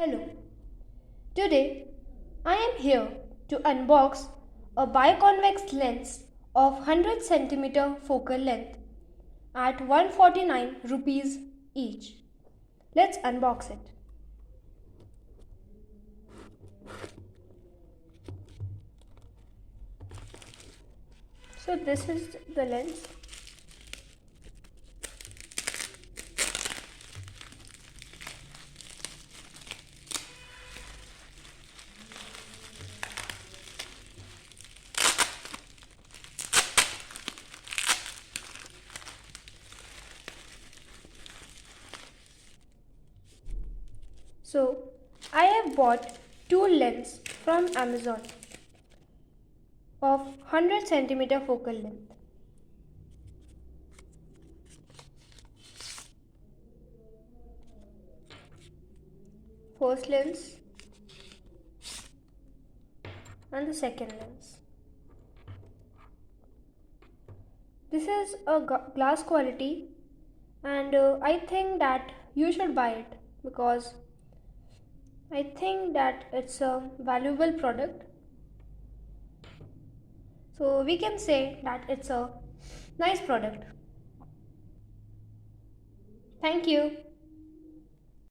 Hello. Today I am here to unbox a biconvex lens of 100 cm focal length at 149 rupees each. Let's unbox it. So this is the lens. So I have bought two lenses from Amazon of 100 cm focal length. First lens and the second lens. This is a glass quality and I think that you should buy it because I think that it's a valuable product. So we can say that it's a nice product. Thank you.